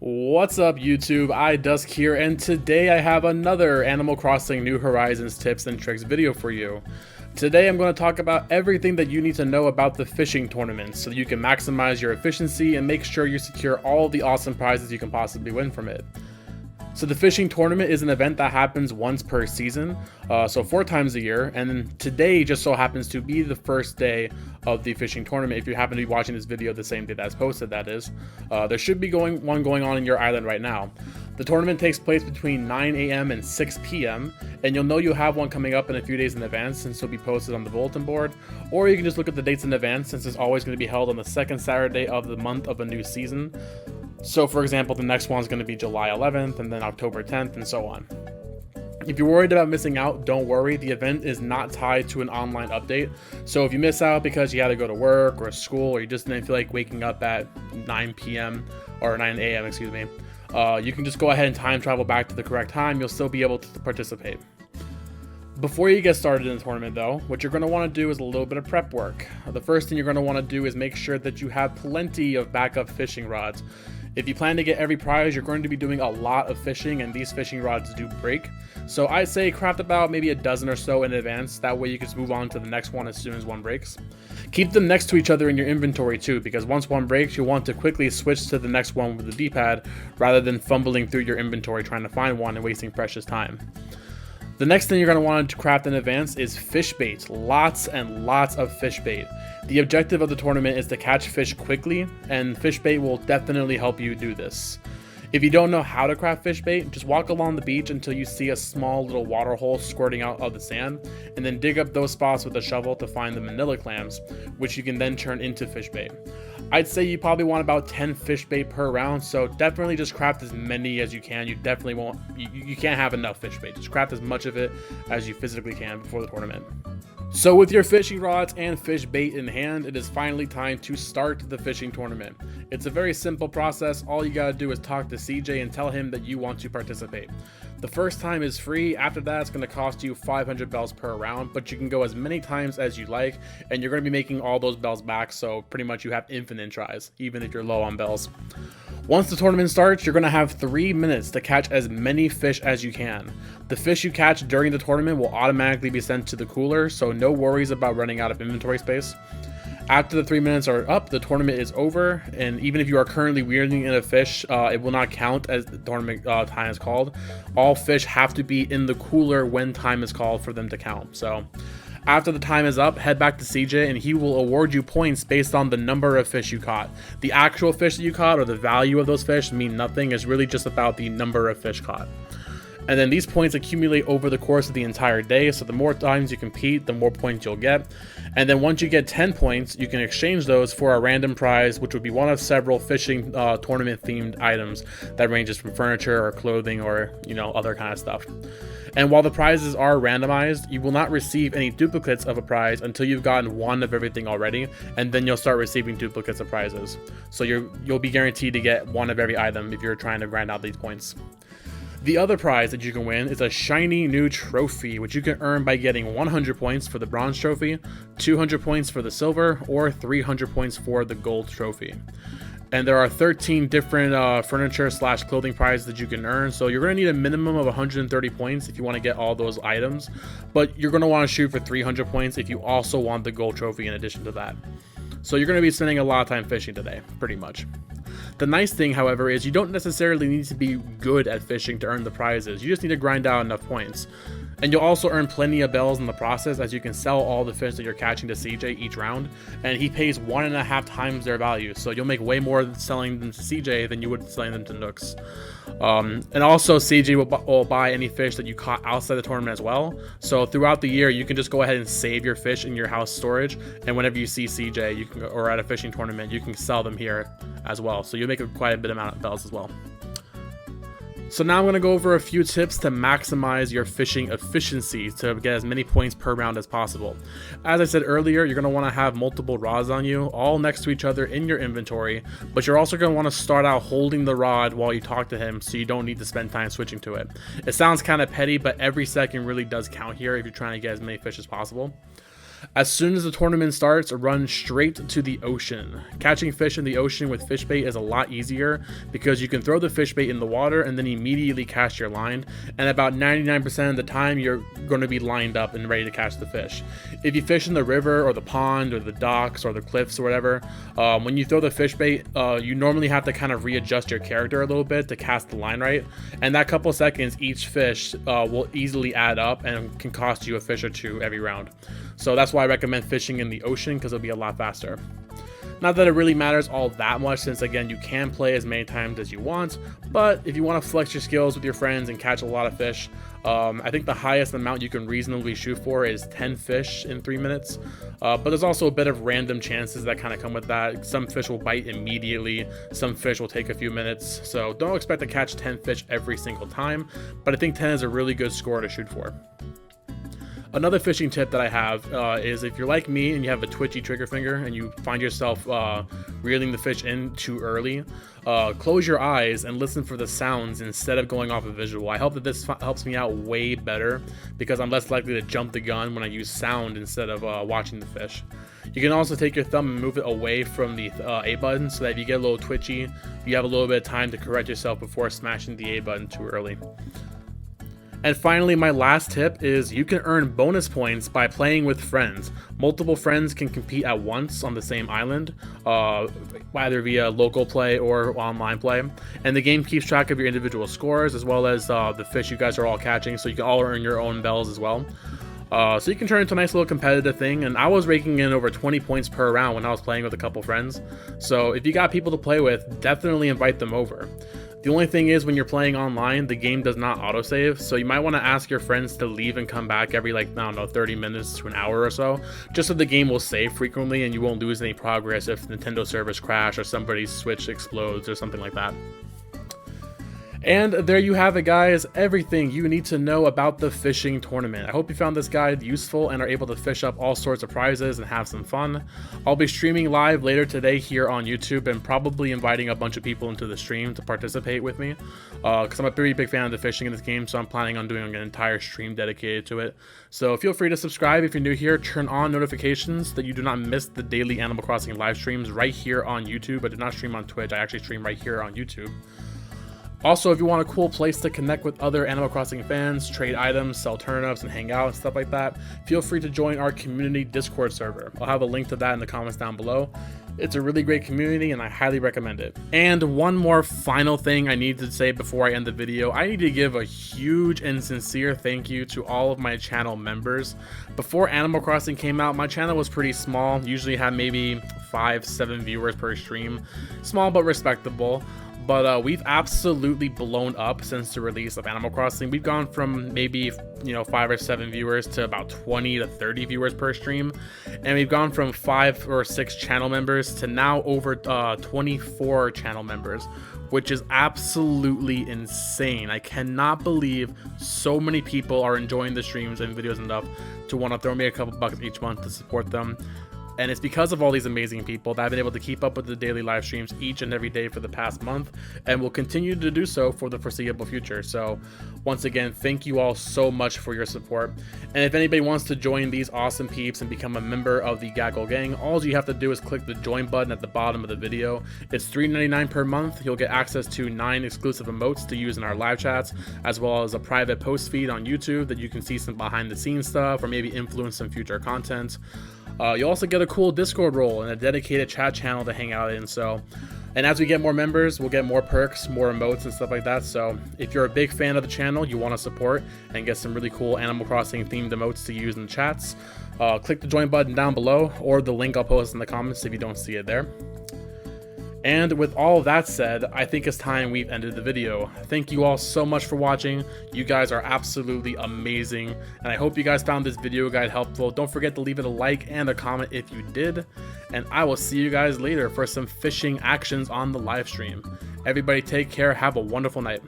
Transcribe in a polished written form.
What's up YouTube, iDusk here, and today I have another Animal Crossing New Horizons tips and tricks video for you. Today I'm going to talk about everything that you need to know about the fishing tournament so that you can maximize your efficiency and make sure you secure all the awesome prizes you can possibly win from it. So the fishing tournament is an event that happens once per season, so 4 times a year, and then today just so happens to be the first day of the fishing tournament. If you happen to be watching this video the same day that's posted, that is. There should be one going on in your island right now. The tournament takes place between 9 a.m. and 6 p.m. and you'll know you'll have one coming up in a few days in advance since it'll be posted on the bulletin board, or you can just look at the dates in advance since it's always going to be held on the second Saturday of the month of a new season. So for example, the next one's going to be July 11th and then October 10th and so on. If you're worried about missing out, don't worry, the event is not tied to an online update. So if you miss out because you had to go to work or school or you just didn't feel like waking up at 9 p.m. or 9 a.m. excuse me, you can just go ahead and time travel back to the correct time. You'll still be able to participate. Before you get started in the tournament though, what you're going to want to do is a little bit of prep work. The first thing you're going to want to do is make sure that you have plenty of backup fishing rods. If you plan to get every prize, you're going to be doing a lot of fishing, and these fishing rods do break. So I'd say craft about maybe a dozen or so in advance. That way you can move on to the next one as soon as one breaks. Keep them next to each other in your inventory too, because once one breaks, you'll want to quickly switch to the next one with the D-pad rather than fumbling through your inventory trying to find one and wasting precious time. The next thing you're going to want to craft in advance is fish bait. Lots and lots of fish bait. The objective of the tournament is to catch fish quickly, and fish bait will definitely help you do this. If you don't know how to craft fish bait, just walk along the beach until you see a small little water hole squirting out of the sand, and then dig up those spots with a shovel to find the manila clams, which you can then turn into fish bait. I'd say you probably want about 10 fish bait per round, so definitely just craft as many as you can. You definitely won't, you can't have enough fish bait. Just craft as much of it as you physically can before the tournament. So with your fishing rods and fish bait in hand, it is finally time to start the fishing tournament. It's a very simple process. All you gotta do is talk to CJ and tell him that you want to participate. The first time is free. After that, it's going to cost you 500 bells per round, but you can go as many times as you like, and you're going to be making all those bells back, so pretty much you have infinite tries, even if you're low on bells. Once the tournament starts, you're going to have 3 minutes to catch as many fish as you can. The fish you catch during the tournament will automatically be sent to the cooler, so no worries about running out of inventory space. After the 3 minutes are up, the tournament is over, and even if you are currently weirding in a fish, it will not count as the tournament time is called. All fish have to be in the cooler when time is called for them to count. So after the time is up, head back to CJ and he will award you points based on the number of fish you caught. The actual fish that you caught or the value of those fish mean nothing. It's really just about the number of fish caught. And then these points accumulate over the course of the entire day, so the more times you compete, the more points you'll get. And then once you get 10 points, you can exchange those for a random prize, which would be one of several fishing tournament themed items that ranges from furniture or clothing or, other kind of stuff. And while the prizes are randomized, you will not receive any duplicates of a prize until you've gotten one of everything already, and then you'll start receiving duplicates of prizes. So you'll be guaranteed to get one of every item if you're trying to grind out these points. The other prize that you can win is a shiny new trophy, which you can earn by getting 100 points for the bronze trophy, 200 points for the silver, or 300 points for the gold trophy. And there are 13 different furniture/clothing prizes that you can earn, so you're going to need a minimum of 130 points if you want to get all those items, but you're going to want to shoot for 300 points if you also want the gold trophy in addition to that. So you're going to be spending a lot of time fishing today, pretty much. The nice thing, however, is you don't necessarily need to be good at fishing to earn the prizes. You just need to grind out enough points. And you'll also earn plenty of bells in the process, as you can sell all the fish that you're catching to CJ each round, and he pays 1.5 times their value, so you'll make way more selling them to CJ than you would selling them to Nooks. And also CJ will buy any fish that you caught outside the tournament as well, so throughout the year you can just go ahead and save your fish in your house storage, and whenever you see CJ or at a fishing tournament, you can sell them here as well, so you'll make quite a bit amount of bells as well. So now I'm going to go over a few tips to maximize your fishing efficiency to get as many points per round as possible. As I said earlier, you're going to want to have multiple rods on you, all next to each other in your inventory, but you're also going to want to start out holding the rod while you talk to him so you don't need to spend time switching to it. It sounds kind of petty, but every second really does count here if you're trying to get as many fish as possible. As soon as the tournament starts, run straight to the ocean. Catching fish in the ocean with fish bait is a lot easier because you can throw the fish bait in the water and then immediately cast your line, and about 99% of the time you're going to be lined up and ready to catch the fish. If you fish in the river or the pond or the docks or the cliffs or whatever, when you throw the fish bait, you normally have to kind of readjust your character a little bit to cast the line right, and that couple seconds each fish will easily add up and can cost you a fish or two every round. So that's why I recommend fishing in the ocean, because it'll be a lot faster. Not that it really matters all that much, since again you can play as many times as you want, but if you want to flex your skills with your friends and catch a lot of fish, I think the highest amount you can reasonably shoot for is 10 fish in 3 minutes, but there's also a bit of random chances that kind of come with that. Some fish will bite immediately, some fish will take a few minutes, so don't expect to catch 10 fish every single time, but I think 10 is a really good score to shoot for. Another fishing tip that I have is if you're like me and you have a twitchy trigger finger and you find yourself reeling the fish in too early, close your eyes and listen for the sounds instead of going off a visual. I hope that this helps me out way better because I'm less likely to jump the gun when I use sound instead of watching the fish. You can also take your thumb and move it away from the A button so that if you get a little twitchy, you have a little bit of time to correct yourself before smashing the A button too early. And finally, my last tip is you can earn bonus points by playing with friends. Multiple friends can compete at once on the same island, either via local play or online play. And the game keeps track of your individual scores as well as the fish you guys are all catching, so you can all earn your own bells as well. So you can turn it into a nice little competitive thing, and I was raking in over 20 points per round when I was playing with a couple friends. So if you got people to play with, definitely invite them over. The only thing is when you're playing online, the game does not autosave, so you might want to ask your friends to leave and come back every 30 minutes to an hour or so, just so the game will save frequently and you won't lose any progress if Nintendo servers crash or somebody's Switch explodes or something like that. And there you have it, guys, everything you need to know about the fishing tournament. I hope you found this guide useful and are able to fish up all sorts of prizes and have some fun. I'll be streaming live later today here on YouTube and probably inviting a bunch of people into the stream to participate with me, because I'm a pretty big fan of the fishing in this game, so I'm planning on doing an entire stream dedicated to it. So feel free to subscribe if you're new here, turn on notifications so that you do not miss the daily Animal Crossing live streams right here on YouTube. I do not stream on Twitch, I actually stream right here on YouTube. Also, if you want a cool place to connect with other Animal Crossing fans, trade items, sell turnips, and hang out and stuff like that, feel free to join our community Discord server. I'll have a link to that in the comments down below. It's a really great community and I highly recommend it. And one more final thing I need to say before I end the video. I need to give a huge and sincere thank you to all of my channel members. Before Animal Crossing came out, my channel was pretty small, usually had maybe 5-7 viewers per stream. Small but respectable. But we've absolutely blown up since the release of Animal Crossing. We've gone from maybe 5 or 7 viewers to about 20 to 30 viewers per stream, and we've gone from 5 or 6 channel members to now over 24 channel members, which is absolutely insane. I cannot believe so many people are enjoying the streams and videos enough to want to throw me a couple bucks each month to support them. And it's because of all these amazing people that I've been able to keep up with the daily live streams each and every day for the past month, and will continue to do so for the foreseeable future. So once again, thank you all so much for your support. And if anybody wants to join these awesome peeps and become a member of the Gaggle Gang, all you have to do is click the join button at the bottom of the video. It's $3.99 per month. You'll get access to 9 exclusive emotes to use in our live chats, as well as a private post feed on YouTube that you can see some behind the scenes stuff or maybe influence some future content. You'll also get a cool Discord role and a dedicated chat channel to hang out in. And as we get more members, we'll get more perks, more emotes and stuff like that. So if you're a big fan of the channel, you want to support and get some really cool Animal Crossing themed emotes to use in the chats, click the join button down below or the link I'll post in the comments if you don't see it there. And with all of that said, I think it's time we've ended the video. Thank you all so much for watching. You guys are absolutely amazing, and I hope you guys found this video guide helpful. Don't forget to leave it a like and a comment if you did, and I will see you guys later for some fishing actions on the live stream. Everybody take care, have a wonderful night.